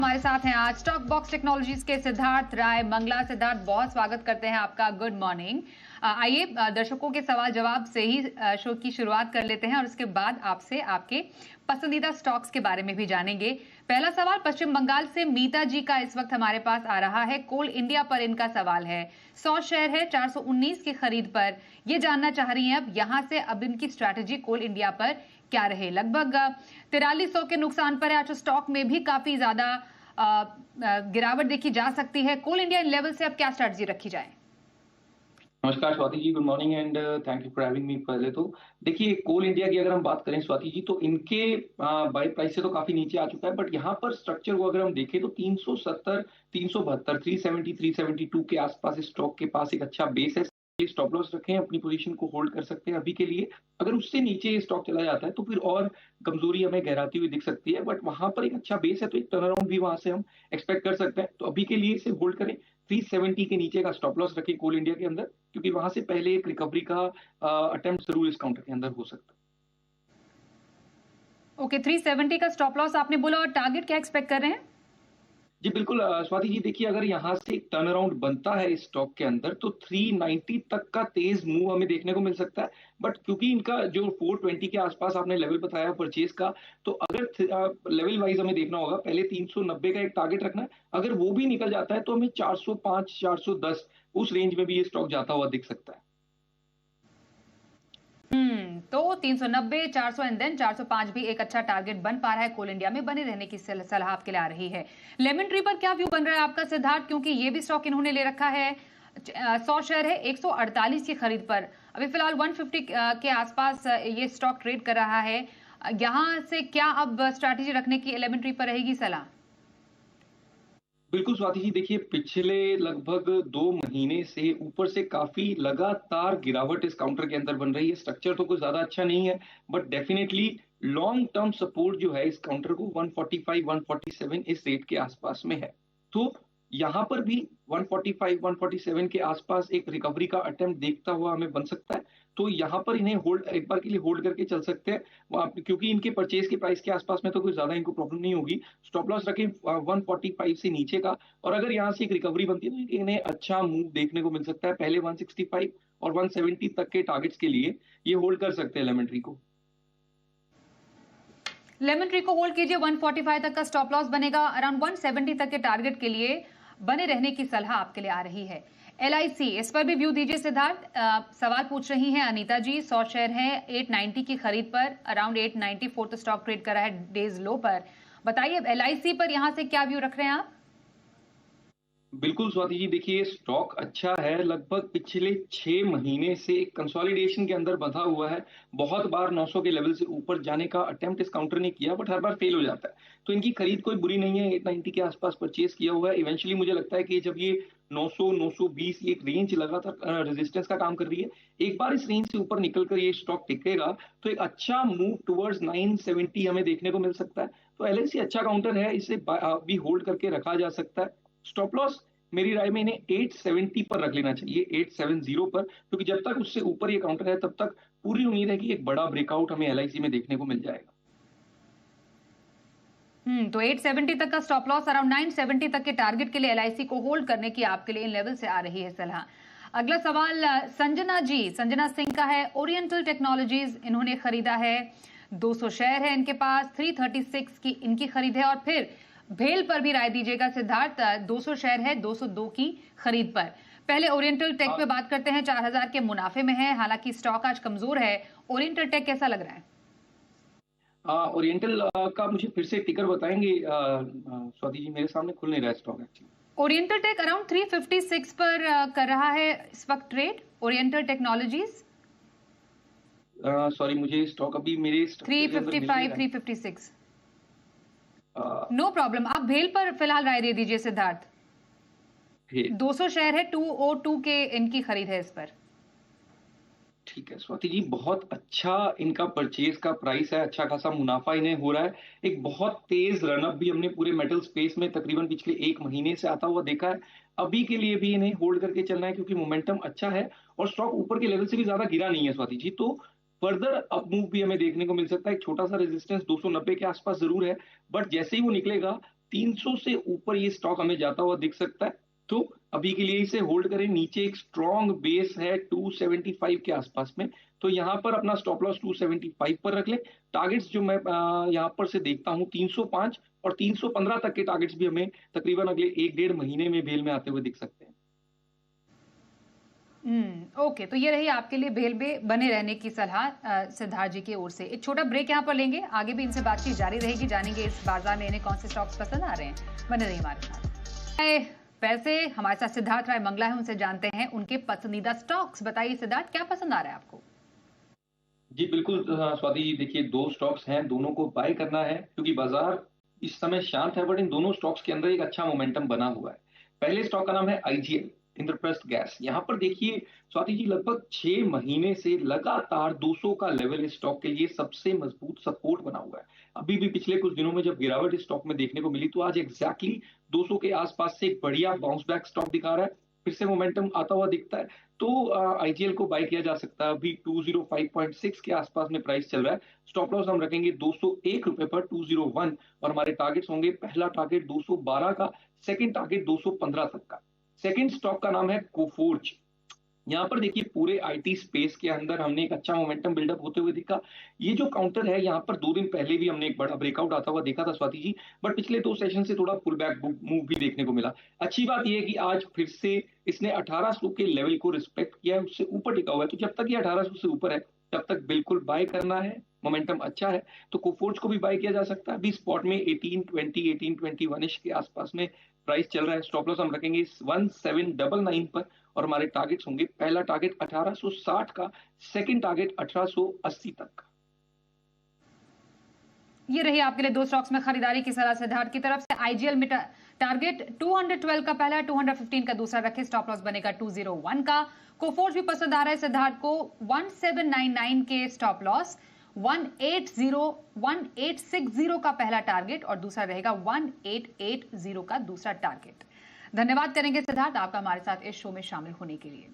हमारे साथ हैं आज स्टॉक बॉक्स टेक्नोलॉजीज के सिद्धार्थ राय मंगला। सिद्धार्थ, बहुत स्वागत करते हैं आपका। Good morning. आइए दर्शकों के सवाल जवाब से ही शो की शुरुआत कर लेते हैं और उसके बाद आपसे आपके पसंदीदा स्टॉक्स के बारे में भी जानेंगे। पहला सवाल पश्चिम बंगाल से मीता जी का इस वक्त हमारे पास आ रहा है। कोल इंडिया पर इनका सवाल है। 100 शेयर है 419 की खरीद पर। ये जानना चाह रही हैं अब यहां से अब इनकी स्ट्रैटेजी कोल इंडिया पर क्या रहे। लगभग 4300 के नुकसान पर है। आज स्टॉक में भी काफी ज्यादा गिरावट देखी जा सकती है। कोल इंडिया इन लेवल से अब क्या स्ट्रैटेजी रखी जाए? नमस्कार Swati ji, good morning and thank you for having me. पहले तो देखिए, कोल इंडिया की अगर हम बात करें स्वाति जी, तो इनके बाय प्राइस से तो काफी नीचे आ चुका है, बट यहाँ पर स्ट्रक्चर को अगर हम देखें तो 370, 372, 370, 372 के आसपास स्टॉक के पास एक अच्छा बेस है। स्टॉप लॉस रखें, अपनी पोजीशन को होल्ड कर सकते हैं अभी के लिए। अगर उससे नीचे ये स्टॉक चला जाता है तो फिर और कमजोरी हमें गहराती हुई दिख सकती है, बट वहां पर एक अच्छा बेस है तो एक टर्न अराउंड भी वहां से हम एक्सपेक्ट कर सकते हैं। तो अभी के लिए इसे होल्ड करें। 370 के नीचे का स्टॉप लॉस रखें कोल इंडिया के अंदर, क्योंकि वहां से पहले एक रिकवरी का अटेम्प्ट जरूर इस काउंटर के अंदर हो सकता है। ओके, 370 का स्टॉप लॉस आपने बोला, और टारगेट क्या एक्सपेक्ट कर रहे हैं? जी बिल्कुल स्वाति जी, देखिए अगर यहाँ से एक टर्न अराउंड बनता है इस स्टॉक के अंदर तो 390 तक का तेज मूव हमें देखने को मिल सकता है। बट क्योंकि इनका जो 420 के आसपास आपने लेवल बताया परचेज का, तो अगर लेवल वाइज हमें देखना होगा, पहले 390 का एक टारगेट रखना है। अगर वो भी निकल जाता है तो हमें 405, 410 उस रेंज में भी ये स्टॉक जाता हुआ दिख सकता है। तो 390, 400 एंड देन 405 भी एक अच्छा टारगेट बन पा रहा है। कोल इंडिया में बने रहने की सलाह आपके लिए आ रही है। लेमन ट्री पर क्या व्यू बन रहा है आपका सिद्धार्थ, क्योंकि ये भी स्टॉक इन्होंने ले रखा है। 100 शेयर है 148 की खरीद पर। अभी फिलहाल 150 के आसपास ये स्टॉक ट्रेड कर रहा है। यहां से क्या अब स्ट्रैटेजी रखने की लेमन ट्री पर रहेगी सलाह? बिल्कुल स्वाति जी, देखिए पिछले लगभग 2 महीने से ऊपर से काफी लगातार गिरावट इस काउंटर के अंदर बन रही है। स्ट्रक्चर तो कुछ ज्यादा अच्छा नहीं है, but definitely long term support जो है इस काउंटर को 145, 147 इस रेट के आसपास में है। तो यहाँ पर भी 145, 147 के आसपास एक रिकवरी का अटेम्प्ट देखता हुआ हमें बन सकता है। तो यहाँ पर इन्हें होल्ड, एक बार के लिए होल्ड करके चल सकते हैं, क्योंकि इनके परचेज के प्राइस के आसपास में तो कोई ज्यादा इनको प्रॉब्लम नहीं होगी। स्टॉप लॉस रखें 145 से नीचे का, और अगर यहाँ से एक रिकवरी बनती है तो इन्हें अच्छा मूव देखने को मिल सकता है। पहले 165 और 170 तक के टारगेट्स के लिए ये होल्ड कर सकते हैं लेमन ट्री को। लेमन ट्री को होल्ड कीजिए। 145 तक का स्टॉप लॉस बनेगा। अराउंड 170 तक के टारगेट के लिए बने रहने की सलाह आपके लिए आ रही है। LIC, इस पर भी व्यू दीजिए सिद्धार्थ। सवाल पूछ रही हैं अनीता जी। 100 शेयर है 890 की खरीद पर। अराउंड 894 तो स्टॉक ट्रेड कर रहा है डेज लो पर। बताइए LIC पर यहां से क्या व्यू रख रहे हैं आप? बिल्कुल स्वाति जी, देखिए स्टॉक अच्छा है। लगभग पिछले 6 महीने से एक कंसोलिडेशन के अंदर बंधा हुआ है। बहुत बार 900 के लेवल से ऊपर जाने का अटेम्प्ट इस काउंटर ने किया, बट हर बार फेल हो जाता है। तो इनकी खरीद कोई बुरी नहीं है। 890 के आसपास परचेज किया हुआ है। इवेंचुअली मुझे लगता है कि जब ये 900, 920 ये एक रेंज लगातार रेजिस्टेंस का काम कर रही है, एक बार इस रेंज से ऊपर निकलकर ये स्टॉक टिकेगा तो एक अच्छा मूव टुवर्ड्स 970 हमें देखने को मिल सकता है। तो LIC अच्छा काउंटर है, इसे भी होल्ड करके रखा जा सकता है। स्टॉप लॉस मेरी राय में इन्हें 870 पर रख लेना चाहिए, 870 पर, क्योंकि जब तक उससे ऊपर ये काउंटर है तब तक पूरी उम्मीद है कि एक बड़ा ब्रेकआउट हमें LIC में देखने को मिल जाएगा। तो 870 तक का स्टॉप लॉस, अराउंड 970 तक के टारगेट के लिए LIC को होल्ड करने की आपके लिए इन लेवल से आ रही है सलाह। अगला सवाल संजना जी, संजना सिंह का है। ओरिएंटल टेक्नोलॉजीज इन्होंने खरीदा है। 200 शेयर है इनके पास। 336 की इनकी खरीद है। और फिर भेल पर भी राय दीजिएगा सिद्धार्थ। 200 शेयर है 202 की खरीद पर। पहले ओरिएंटल टेक पे बात करते हैं। 4000 के मुनाफे में है, हालांकि स्टॉक आज कमजोर है। ओरिएंटल टेक कैसा लग रहा है? ओरिएंटल का मुझे फिर से टिकर बताएंगे स्वाति जी? मेरे सामने खुल नहीं रहा stock actually. Oriental Tech around 356 पर कर रहा है इस वक्त ट्रेड। ओरिएंटल टेक्नोलॉजीज सॉरी, मुझे स्टॉक अभी मेरे 355, 356। नो प्रॉब्लम, आप भेल पर फिलहाल राय दे दीजिए सिद्धार्थ। 200 शेयर है, 202 के इनकी खरीद है इस पर। ठीक है स्वाति जी, बहुत अच्छा इनका परचेज का प्राइस है, अच्छा खासा मुनाफा इन्हें हो रहा है। एक बहुत तेज रनअप भी हमने पूरे मेटल स्पेस में तकरीबन पिछले 1 महीने से आता हुआ देखा है। अभी के लिए भी इन्हें होल्ड करके चलना है, क्योंकि मोमेंटम अच्छा है और स्टॉक ऊपर के लेवल से भी ज्यादा गिरा नहीं है स्वाति जी। तो फर्दर अप मूव भी हमें देखने को मिल सकता है। एक छोटा सा रेजिस्टेंस 290 के आसपास जरूर है, बट जैसे ही वो निकलेगा 300 से ऊपर ये स्टॉक हमें जाता हुआ दिख सकता है। तो अभी के लिए इसे होल्ड करें। नीचे एक स्ट्रॉन्ग बेस है 275 के आसपास में, तो यहाँ पर अपना स्टॉप लॉस 275 पर रख लें। टारगेट्स जो मैं यहाँ पर से देखता हूँ 305 और 315 तक के टारगेट्स भी हमें तकरीबन अगले 1-1.5 महीने में भेल में आते हुए दिख सकते हैं। ओके, तो ये रही आपके लिए भेल में बने रहने की सलाह सिद्धार्थ जी की ओर से। एक छोटा ब्रेक यहाँ पर लेंगे, आगे भी इनसे बातचीत जारी रहेगी, जानेंगे इस बाजार में इन्हें कौन से स्टॉक्स पसंद आ रहे हैं। बने रहिए हमारे साथ। वैसे हमारे साथ सिद्धार्थ राय मंगला है, उनसे जानते हैं उनके पसंदीदा स्टॉक्स। बताइए सिद्धार्थ, क्या पसंद आ रहा है आपको? जी बिल्कुल स्वाति जी, देखिए 2 स्टॉक्स हैं, दोनों को बाय करना है क्योंकि बाजार इस समय शांत है, बट इन दोनों स्टॉक्स के अंदर एक अच्छा मोमेंटम बना हुआ है। पहले स्टॉक का नाम है आईजीएल, इंद्रप्रस्थ गैस। यहाँ पर देखिए स्वाति जी, लगभग 6 महीने से लगातार 200 का लेवल इस स्टॉक के लिए सबसे मजबूत सपोर्ट बना हुआ है। अभी भी पिछले कुछ दिनों में जब गिरावट इस स्टॉक में देखने को मिली, तो आज एग्जैक्टली 200 के आसपास से एक बढ़िया बाउंस बैक स्टॉक दिखा रहा है, फिर से मोमेंटम आता हुआ दिखता है। तो आईजीएल को बाय किया जा सकता है। अभी 205.6 के आसपास में प्राइस चल रहा है। स्टॉप लॉस हम रखेंगे 201 रुपए पर 201, और हमारे टारगेट्स होंगे पहला टारगेट 212 का, सेकंड टारगेट 215 तक का। सेकंड स्टॉक का नाम है कोफोर्ज। यहाँ पर देखिए पूरे आईटी स्पेस के अंदर हमने एक अच्छा मोमेंटम बिल्डअप होते हुए दिखा। ये जो काउंटर है, यहाँ पर 2 दिन पहले भी हमने एक बड़ा ब्रेकआउट आता हुआ देखा था स्वाति जी, बट पिछले 2 सेशन से थोड़ा पुल बैक मूव भी देखने को मिला। अच्छी बात यह है कि आज फिर से इसने 1800 के लेवल को रिस्पेक्ट किया है, उससे ऊपर टिका हुआ है। तो जब तक ये 1800 से ऊपर है तब तक बिल्कुल बाय करना है, मोमेंटम अच्छा है। तो कोफोर्ज को भी बाय किया जा सकता है। अभी स्पॉट में 1820 1821 के आसपास में प्राइस चल रहा है। स्टॉप लॉस हम रखेंगे 1799 पर, और हमारे टारगेट्स होंगे पहला टारगेट 1860 का, सेकंड टारगेट 1880 तक का। ये रही आपके लिए 2 स्टॉक्स में खरीदारी की सलाह सिद्धार्थ की तरफ से। आईजीएल में टारगेट 212 का पहला, 215 का दूसरा रखे, स्टॉप लॉस बनेगा 201 का। कोफोर्ज भी पसंद आ रहा है सिद्धार्थ को, 1799 के स्टॉप लॉस, 1860 का पहला टारगेट और दूसरा रहेगा 1880 का दूसरा टारगेट। धन्यवाद करेंगे सिद्धार्थ आपका हमारे साथ इस शो में शामिल होने के लिए।